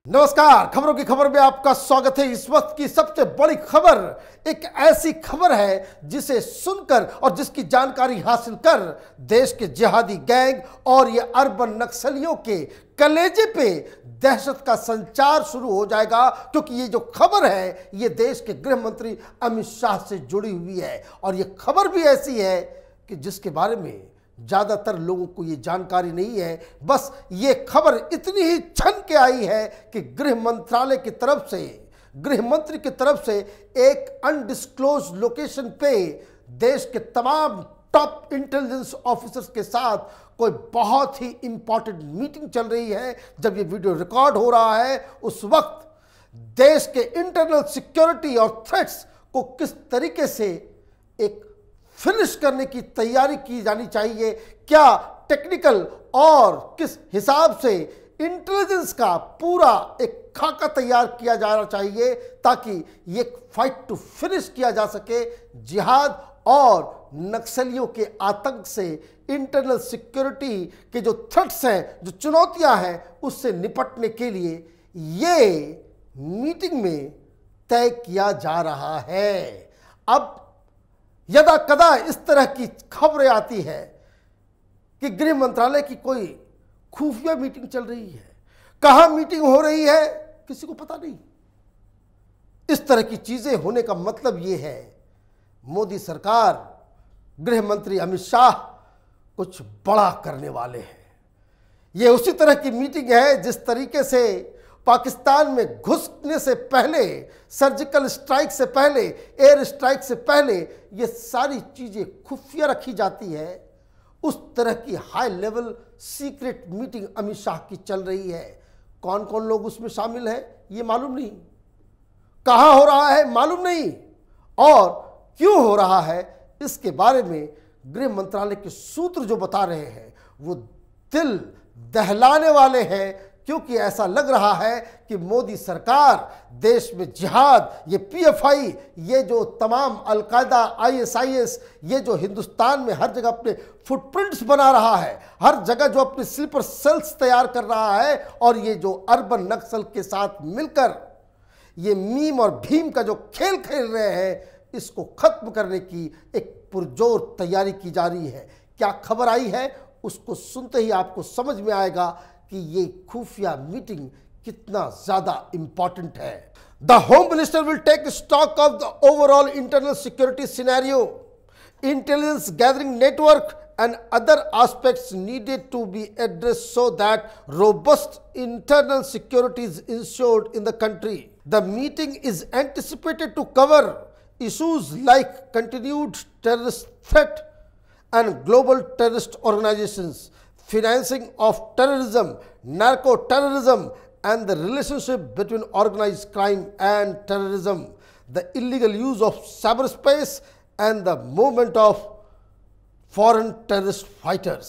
नमस्कार, खबरों की खबर में आपका स्वागत है। इस वक्त की सबसे बड़ी खबर एक ऐसी खबर है जिसे सुनकर और जिसकी जानकारी हासिल कर देश के जिहादी गैंग और ये अर्बन नक्सलियों के कलेजे पे दहशत का संचार शुरू हो जाएगा, क्योंकि ये जो खबर है ये देश के गृह मंत्री अमित शाह से जुड़ी हुई है। और ये खबर भी ऐसी है कि जिसके बारे में ज़्यादातर लोगों को ये जानकारी नहीं है। बस ये खबर इतनी ही छन के आई है कि गृह मंत्रालय की तरफ से, गृह मंत्री की तरफ से एक अनडिस्क्लोज लोकेशन पे देश के तमाम टॉप इंटेलिजेंस ऑफिसर्स के साथ कोई बहुत ही इंपॉर्टेंट मीटिंग चल रही है। जब ये वीडियो रिकॉर्ड हो रहा है उस वक्त देश के इंटरनल सिक्योरिटी और थ्रेट्स को किस तरीके से एक फिनिश करने की तैयारी की जानी चाहिए, क्या टेक्निकल और किस हिसाब से इंटेलिजेंस का पूरा एक खाका तैयार किया जाना चाहिए ताकि ये फाइट टू फिनिश किया जा सके। जिहाद और नक्सलियों के आतंक से इंटरनल सिक्योरिटी के जो थ्रेट्स हैं, जो चुनौतियां हैं, उससे निपटने के लिए ये मीटिंग में तय किया जा रहा है। अब यदा कदा इस तरह की खबरें आती है कि गृह मंत्रालय की कोई खुफिया मीटिंग चल रही है, कहां मीटिंग हो रही है किसी को पता नहीं। इस तरह की चीजें होने का मतलब यह है मोदी सरकार, गृह मंत्री अमित शाह कुछ बड़ा करने वाले हैं। यह उसी तरह की मीटिंग है जिस तरीके से पाकिस्तान में घुसने से पहले, सर्जिकल स्ट्राइक से पहले, एयर स्ट्राइक से पहले ये सारी चीजें खुफिया रखी जाती है। उस तरह की high level secret meeting Amit Shah की चल रही है। कौन कौन लोग उसमें शामिल हैं ये मालूम नहीं, कहां हो रहा है मालूम नहीं, और क्यों हो रहा है इसके बारे में गृह मंत्रालय के सूत्र जो बता रहे हैं वो दिल दहलाने वाले हैं। क्योंकि ऐसा लग रहा है कि मोदी सरकार देश में जिहाद, ये पीएफआई, ये जो तमाम अलकायदा, आईएसआईएस, ये जो हिंदुस्तान में हर जगह अपने फुटप्रिंट्स बना रहा है, हर जगह जो अपने स्लीपर सेल्स तैयार कर रहा है, और ये जो अर्बन नक्सल के साथ मिलकर ये मीम और भीम का जो खेल खेल रहे हैं, इसको खत्म करने की एक पुरजोर तैयारी की जा रही है। क्या खबर आई है उसको सुनते ही आपको समझ में आएगा कि ये खुफिया मीटिंग कितना ज्यादा इंपॉर्टेंट है। The home minister will take stock of the overall internal security scenario, intelligence gathering network and other aspects needed to be addressed so that robust internal security is ensured in the country. The meeting is anticipated to cover issues like continued terrorist threat and global terrorist organizations, financing of terrorism, narco-terrorism, and the relationship between organized crime and terrorism, the illegal use of cyberspace, and the movement of foreign terrorist fighters.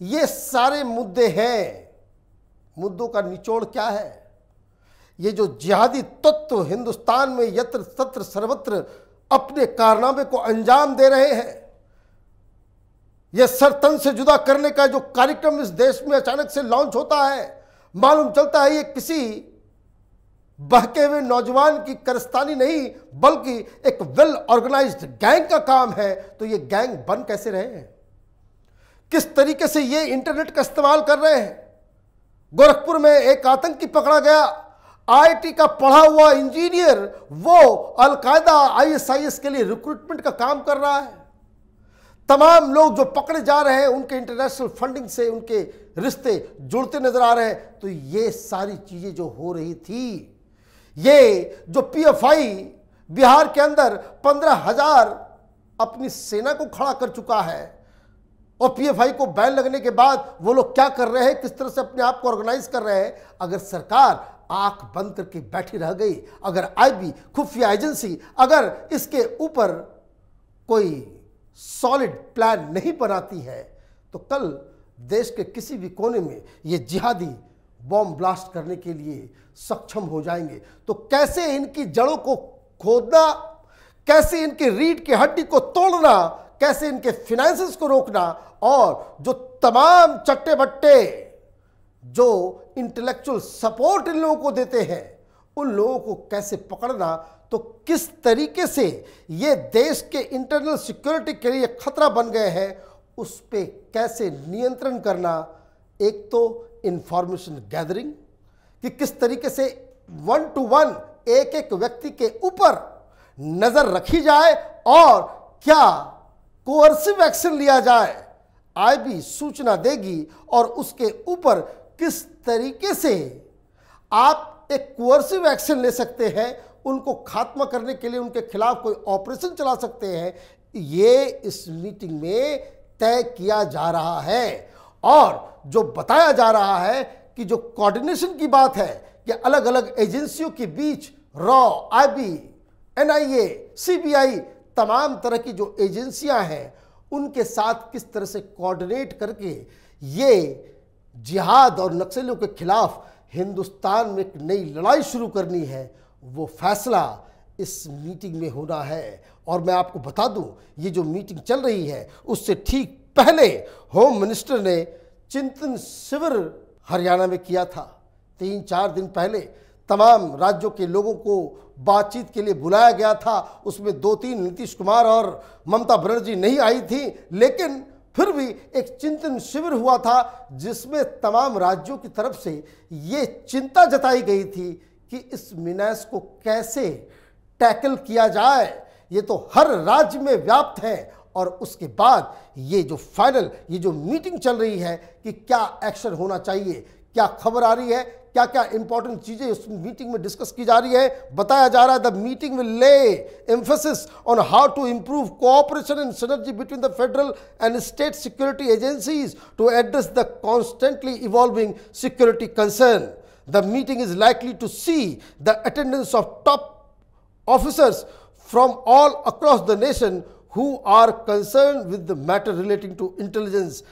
ये सारे मुद्दे हैं। मुद्दों का निचोड़ क्या है? ये जो जिहादी तत्व हिंदुस्तान में यत्र तत्र सर्वत्र अपने कारनामे को अंजाम दे रहे हैं, यह सरतन से जुदा करने का जो कार्यक्रम इस देश में अचानक से लॉन्च होता है, मालूम चलता है ये किसी बहके हुए नौजवान की करस्तानी नहीं बल्कि एक वेल ऑर्गेनाइज्ड गैंग का काम है। तो ये गैंग बन कैसे रहे हैं, किस तरीके से ये इंटरनेट का इस्तेमाल कर रहे हैं। गोरखपुर में एक आतंकी पकड़ा गया, आईआईटी का पढ़ा हुआ इंजीनियर, वो अलकायदा आईएसआईएस के लिए रिक्रूटमेंट का काम कर रहा है। तमाम लोग जो पकड़े जा रहे हैं उनके इंटरनेशनल फंडिंग से उनके रिश्ते जुड़ते नजर आ रहे हैं। तो ये सारी चीजें जो हो रही थी, ये जो पीएफआई बिहार के अंदर 15,000 अपनी सेना को खड़ा कर चुका है, और पीएफआई को बैन लगने के बाद वो लोग क्या कर रहे हैं, किस तरह से अपने आप को ऑर्गेनाइज कर रहे हैं। अगर सरकार आंख बंद करके बैठी रह गई, अगर आईबी खुफिया एजेंसी अगर इसके ऊपर कोई सॉलिड प्लान नहीं बनाती है, तो कल देश के किसी भी कोने में ये जिहादी बॉम्ब ब्लास्ट करने के लिए सक्षम हो जाएंगे। तो कैसे इनकी जड़ों को खोदना, कैसे इनकी रीढ़ की हड्डी को तोड़ना, कैसे इनके फाइनेंसेस को रोकना, और जो तमाम चट्टे बट्टे जो इंटेलेक्चुअल सपोर्ट इन लोगों को देते हैं, उन लोगों को कैसे पकड़ना, तो किस तरीके से ये देश के इंटरनल सिक्योरिटी के लिए खतरा बन गए हैं, उस पे कैसे नियंत्रण करना। एक तो इंफॉर्मेशन गैदरिंग कि किस तरीके से 1 to 1 एक एक व्यक्ति के ऊपर नजर रखी जाए और क्या कोअर्सिव एक्शन लिया जाए। आईबी सूचना देगी और उसके ऊपर किस तरीके से आप एक कोअर्सिव एक्शन ले सकते हैं, उनको खात्मा करने के लिए उनके खिलाफ कोई ऑपरेशन चला सकते हैं, ये इस मीटिंग में तय किया जा रहा है। और जो बताया जा रहा है कि जो कोऑर्डिनेशन की बात है कि अलग अलग एजेंसियों के बीच रॉ, आईबी, एनआईए, सीबीआई, तमाम तरह की जो एजेंसियां हैं उनके साथ किस तरह से कोऑर्डिनेट करके ये जिहाद और नक्सलियों के खिलाफ हिंदुस्तान में एक नई लड़ाई शुरू करनी है, वो फैसला इस मीटिंग में होना है। और मैं आपको बता दूं, ये जो मीटिंग चल रही है उससे ठीक पहले होम मिनिस्टर ने चिंतन शिविर हरियाणा में किया था। 3-4 दिन पहले तमाम राज्यों के लोगों को बातचीत के लिए बुलाया गया था। उसमें 2-3 नीतीश कुमार और ममता बनर्जी नहीं आई थी, लेकिन फिर भी एक चिंतन शिविर हुआ था जिसमें तमाम राज्यों की तरफ से ये चिंता जताई गई थी कि इस मिनास को कैसे टैकल किया जाए। ये तो हर राज्य में व्याप्त है। और उसके बाद ये जो फाइनल ये जो मीटिंग चल रही है कि क्या एक्शन होना चाहिए, क्या खबर आ रही है, क्या क्या इंपॉर्टेंट चीजें उस मीटिंग में डिस्कस की जा रही है, बताया जा रहा है। The meeting will lay emphasis on how to improve cooperation and synergy between the federal and state security agencies to address the constantly evolving security concern. The meeting is likely to see the attendance of top officers from all across the nation who are concerned with the matter relating to intelligence.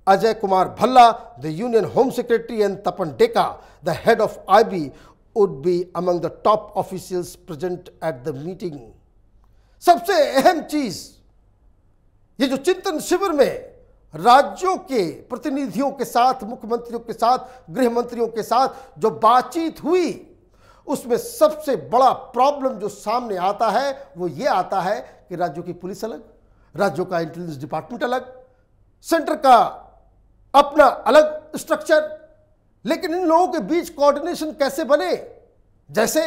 Ajay Kumar Bhalla, the Union Home Secretary, and Tapan Deka, the head of IB, would be among the top officials present at the meeting. सबसे अहम चीज ये जो चिंतन शिविर में राज्यों के प्रतिनिधियों के साथ, मुख्यमंत्रियों के साथ, गृह मंत्रियों के साथ जो बातचीत हुई, उसमें सबसे बड़ा प्रॉब्लम जो सामने आता है वो ये आता है कि राज्यों की पुलिस अलग, राज्यों का इंटेलिजेंस डिपार्टमेंट अलग, सेंटर का अपना अलग स्ट्रक्चर, लेकिन इन लोगों के बीच कोऑर्डिनेशन कैसे बने। जैसे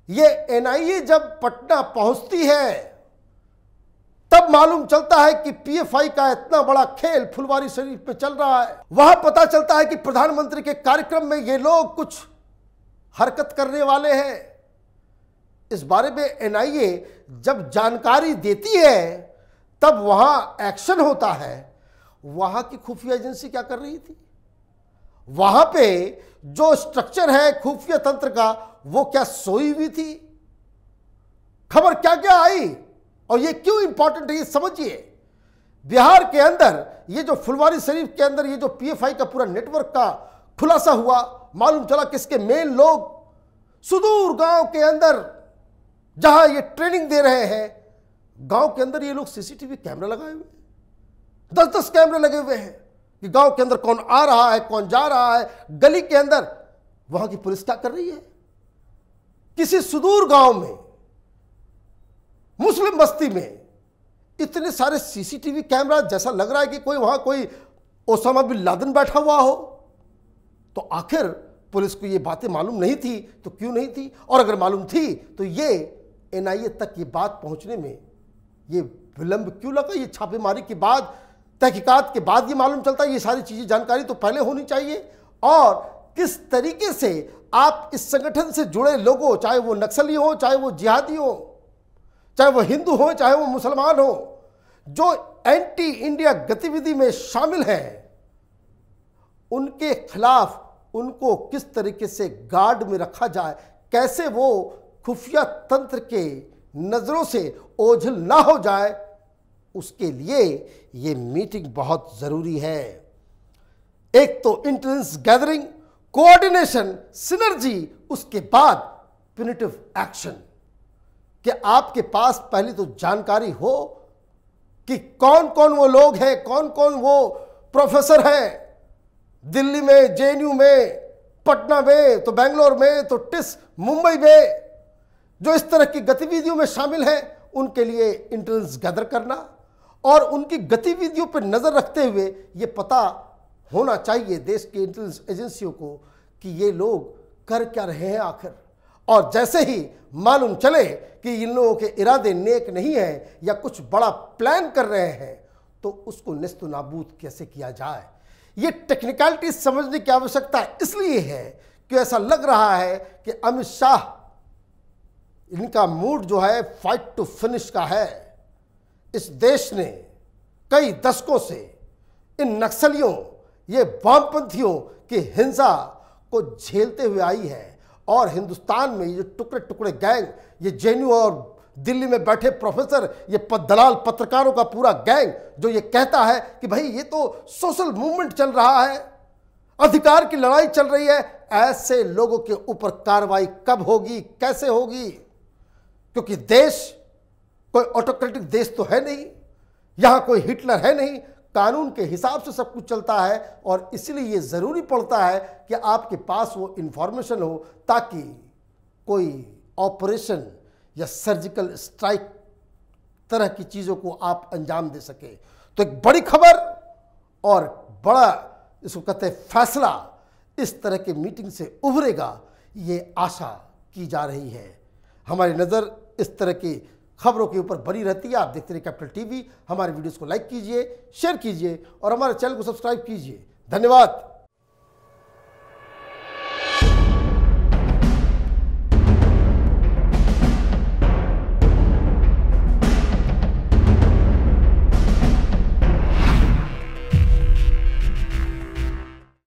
ये एनआईए जब पटना पहुंचती है तब मालूम चलता है कि पीएफआई का इतना बड़ा खेल फुलवारी शरीफ में चल रहा है। वहां पता चलता है कि प्रधानमंत्री के कार्यक्रम में ये लोग कुछ हरकत करने वाले हैं। इस बारे में एनआईए जब जानकारी देती है तब वहां एक्शन होता है। वहां की खुफिया एजेंसी क्या कर रही थी, वहां पे जो स्ट्रक्चर है खुफिया तंत्र का वो क्या सोई हुई थी, खबर क्या क्या आई और ये क्यों इंपॉर्टेंट है ये समझिए। बिहार के अंदर ये जो फुलवारी शरीफ के अंदर ये जो पीएफआई का पूरा नेटवर्क का खुलासा हुआ, मालूम चला कि इसके मेन लोग सुदूर गांव के अंदर जहां ये ट्रेनिंग दे रहे हैं, गांव के अंदर ये लोग सीसीटीवी कैमरा लगाए हुए, 10-10 कैमरे लगे हुए हैं कि गांव के अंदर कौन आ रहा है, कौन जा रहा है। गली के अंदर वहां की पुलिस क्या कर रही है, किसी सुदूर गांव में मुस्लिम बस्ती में इतने सारे सीसीटीवी कैमरा, जैसा लग रहा है कि कोई वहां कोई ओसामा बिन लादेन बैठा हुआ हो। तो आखिर पुलिस को ये बातें मालूम नहीं थी तो क्यों नहीं थी, और अगर मालूम थी तो ये एनआईए तक ये बात पहुंचने में ये विलंब क्यों लगा। ये छापेमारी के बाद, तहकीकात के बाद ये मालूम चलता है। ये सारी चीजें जानकारी तो पहले होनी चाहिए। और किस तरीके से आप इस संगठन से जुड़े लोगों, चाहे वो नक्सली हो, चाहे वो जिहादी हो, चाहे वो हिंदू हो, चाहे वो मुसलमान हो, जो एंटी इंडिया गतिविधि में शामिल हैं, उनके खिलाफ उनको किस तरीके से गार्ड में रखा जाए, कैसे वो खुफिया तंत्र के नजरों से ओझल ना हो जाए, उसके लिए ये मीटिंग बहुत जरूरी है। एक तो इंटेलिजेंस गैदरिंग, कोऑर्डिनेशन, सिनर्जी, उसके बाद प्यूनिटिव एक्शन, कि आपके पास पहले तो जानकारी हो कि कौन कौन वो लोग हैं, कौन कौन वो प्रोफेसर हैं, दिल्ली में, जेएनयू में, पटना में, तो बेंगलोर में, तो टिस मुंबई में जो इस तरह की गतिविधियों में शामिल हैं, उनके लिए इंटेलिजेंस गैदर करना और उनकी गतिविधियों पर नजर रखते हुए ये पता होना चाहिए देश की इंटेलिजेंस एजेंसियों को कि ये लोग कर क्या रहे हैं आखिर। और जैसे ही मालूम चले कि इन लोगों के इरादे नेक नहीं हैं या कुछ बड़ा प्लान कर रहे हैं, तो उसको नेस्त नाबूद कैसे किया जाए, ये टेक्निकलिटी समझने की आवश्यकता इसलिए है कि ऐसा लग रहा है कि अमित शाह, इनका मूड जो है फाइट टू फिनिश का है। इस देश ने कई दशकों से इन नक्सलियों, ये वामपंथियों की हिंसा को झेलते हुए आई है और हिंदुस्तान में ये टुकड़े टुकड़े गैंग, ये जेएनयू और दिल्ली में बैठे प्रोफेसर, ये दलाल पत्रकारों का पूरा गैंग जो ये कहता है कि भाई ये तो सोशल मूवमेंट चल रहा है, अधिकार की लड़ाई चल रही है, ऐसे लोगों के ऊपर कार्रवाई कब होगी, कैसे होगी? क्योंकि देश कोई ऑटोक्रेटिक देश तो है नहीं, यहां कोई हिटलर है नहीं, कानून के हिसाब से सब कुछ चलता है और इसलिए ये जरूरी पड़ता है कि आपके पास वो इंफॉर्मेशन हो ताकि कोई ऑपरेशन या सर्जिकल स्ट्राइक तरह की चीज़ों को आप अंजाम दे सके। तो एक बड़ी खबर और बड़ा इसको कहते हैं फैसला इस तरह के मीटिंग से उभरेगा, ये आशा की जा रही है। हमारी नज़र इस तरह की खबरों के ऊपर बनी रहती है। आप देखते रहिए कैपिटल टीवी। हमारे वीडियोस को लाइक कीजिए, शेयर कीजिए और हमारे चैनल को सब्सक्राइब कीजिए। धन्यवाद।